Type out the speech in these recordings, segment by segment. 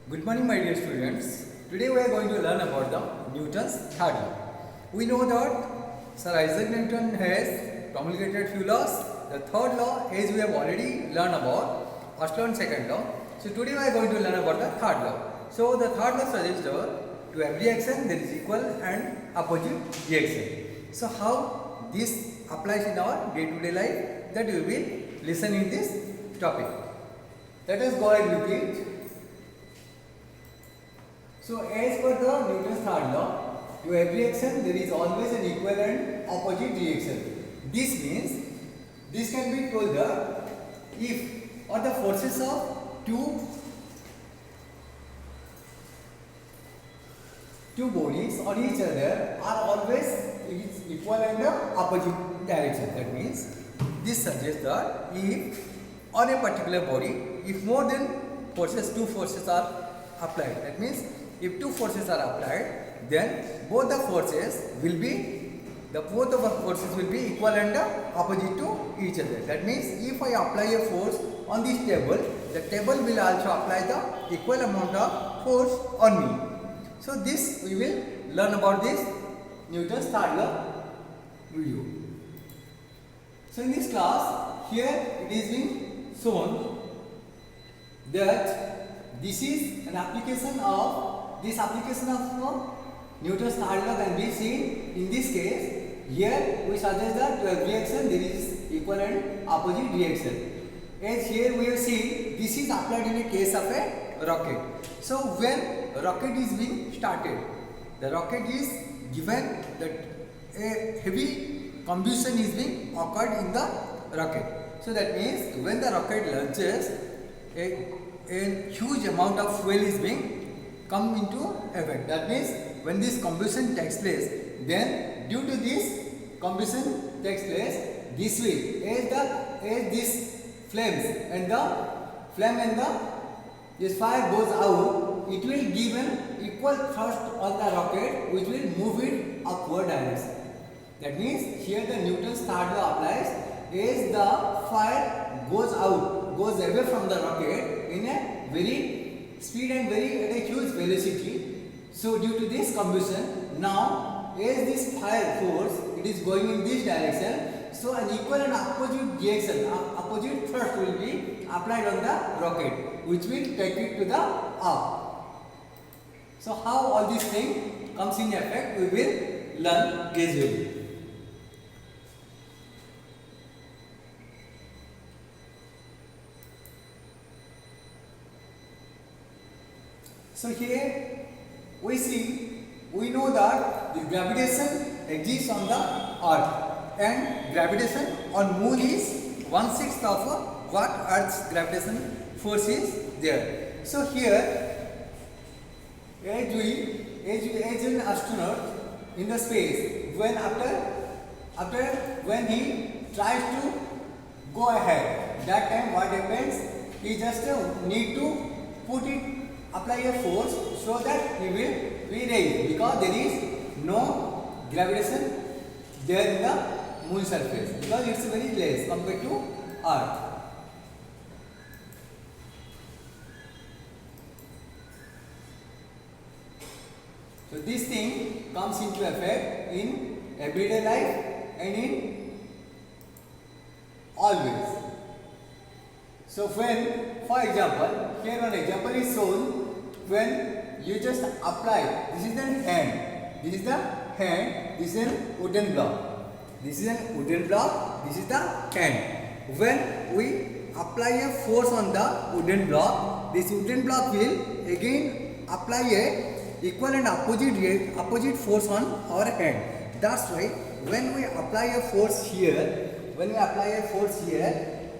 Good morning, my dear students. Today we are going to learn about the Newton's third law. We know that Sir Isaac Newton has promulgated few laws. The third law, as we have already learned about first law and second law. So today we are going to learn about the third law. So the third law suggests that to every action there is equal and opposite reaction. So how this applies in our day-to-day life, that we will listen in this topic. Let us go ahead with it. So as per the Newton's third law, to every action there is always an equal and opposite reaction. This means this can be told that if or the forces of two bodies on each other are always equal and the opposite direction. That means this suggests that if on a particular body, if more than two forces are applied, that means if two forces are applied, then both the forces will be equal and opposite to each other. That means if I apply a force on this table, the table will also apply the equal amount of force on me. So this we will learn about this Newton's third law video. So in this class, here it is being shown that this is an application of Newton's third law can be seen in this case. Here we suggest that to every action there is equal and opposite reaction. As here we have seen, this is applied in a case of a rocket. So when rocket is being started, the rocket is given that a heavy combustion is being occurred in the rocket. So that means when the rocket launches, a huge amount of fuel is being come into effect. That means when this combustion takes place, then due to this combustion takes place, this way as this flames and this fire goes out, it will give an equal thrust on the rocket, which will move it upward direction. That means here the Newton's third law applies. As the fire goes away from the rocket in a very speed and at a huge velocity. So due to this combustion, now as this fire force, it is going in this direction, so an equal and opposite reaction, opposite thrust will be applied on the rocket, which will take it to the up. So how all these things comes in effect, we will learn gradually. So here we know that the gravitation exists on the earth, and gravitation on moon is 1/6 of what earth's gravitation force is there. So here as an astronaut in the space, when he tries to go ahead, that time what happens, he just need to apply a force so that he will be raised, because there is no gravitation there in the moon surface, because it's very less compared to earth. So this thing comes into effect in everyday life and in always. So when, for example, here one example is shown, when you just apply, this is the hand, this is a wooden block, this is the hand. When we apply a force on the wooden block, this wooden block will again apply a equal and opposite force on our hand. That's why when we apply a force here,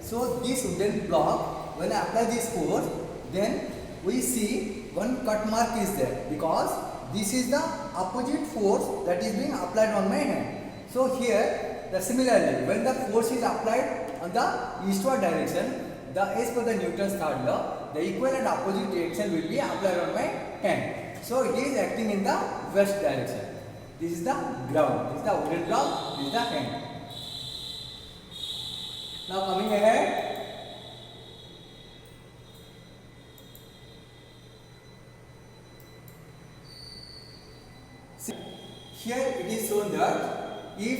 so this wooden block, when I apply this force, then we see one cut mark is there, because this is the opposite force that is being applied on my hand. So here, similarly, when the force is applied on the eastward direction, as per the Newton's third law, the equal and opposite reaction will be applied on my hand. So it is acting in the west direction. This is the ground, this is the wooden block, this is the hand. Now coming ahead, here it is shown that if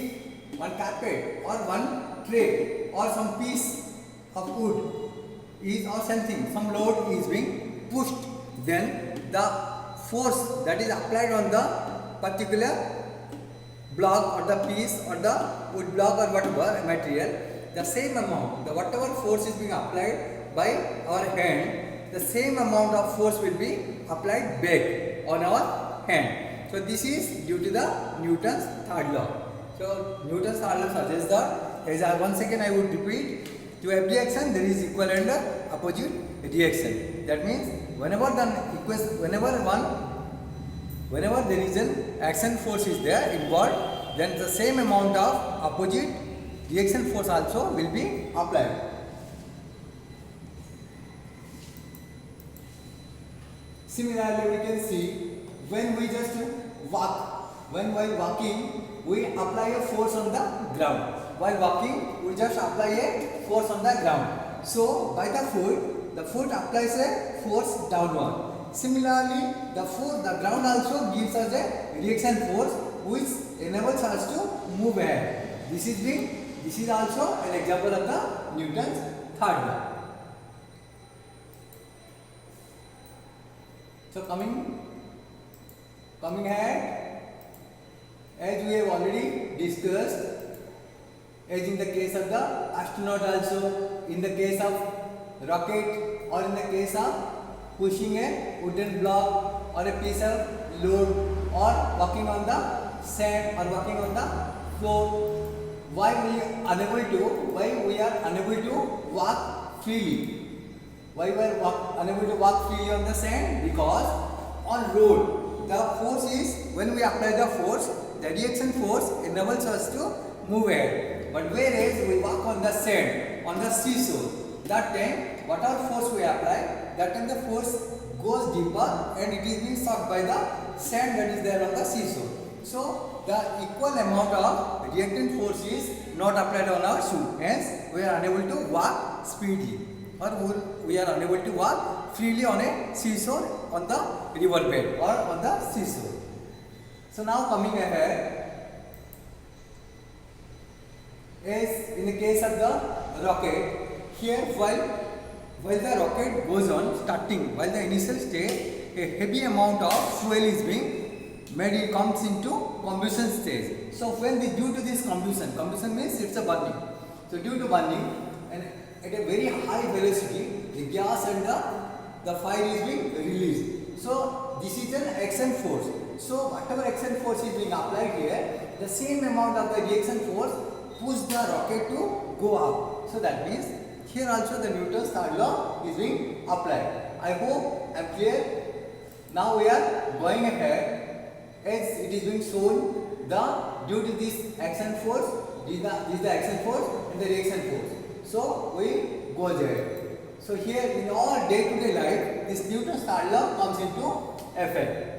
one carpet or one tray or some piece of wood is or something, some load is being pushed, then the force that is applied on the particular block or the piece or the wood block or whatever material, the same amount, the whatever force is being applied by our hand, the same amount of force will be applied back on our hand. So this is due to the Newton's third law. So Newton's third law suggests that, as once again I would repeat, to every action there is equal and opposite reaction. That means whenever there is an action force is there involved, then the same amount of opposite reaction force also will be applied. Similarly, we can see when we just walk, while walking, we apply a force on the ground. While walking, we just apply a force on the ground. So by the foot applies a force downward. Similarly, the ground also gives us a reaction force which enables us to move ahead. This is also an example of the Newton's third law. So coming ahead, as we have already discussed, as in the case of the astronaut also, in the case of rocket, or in the case of pushing a wooden block or a piece of load, or walking on the sand or walking on the floor, why we are unable to walk freely? Why we are unable to walk freely on the sand? Because on road, the force is, when we apply the force, the reaction force enables us to move ahead. But whereas we walk on the sand, on the seashore, that time whatever force we apply, that time the force goes deeper and it is being sucked by the sand that is there on the seashore. So the equal amount of reactant force is not applied on our shoe. Hence we are unable to walk speedily, or we are unable to walk freely on a seashore, on the river bed or on the seashore. So now coming ahead, as in the case of the rocket, here while the rocket goes on starting, while the initial stage, a heavy amount of fuel is being made, it comes into combustion stage. So when due to this combustion means it's a burning. So due to burning and at a very high velocity, the gas and the fire is being released. So this is an action force. So whatever action force is being applied here, the same amount of the reaction force push the rocket to go up. So that means here also the Newton's third law is being applied. I hope I am clear. Now we are going ahead, as it is being shown, due to this action force, this is the action force and the reaction force. So we go ahead. So here in all day-to-day life, this Newton's third law comes into effect.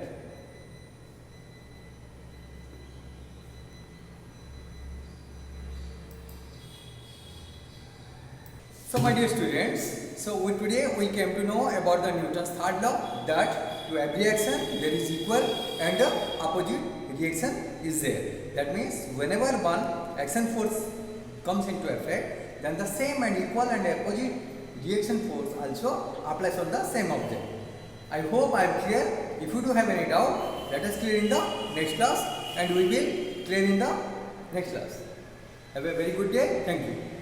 So my dear students, today we came to know about the Newton's third law, that to every action there is equal and opposite reaction is there. That means whenever one action force comes into effect, then the same and equal and opposite reaction force also applies on the same object. I hope I am clear. If you do have any doubt, let us clear in the next class, and we will clear in the next class. Have a very good day. Thank you.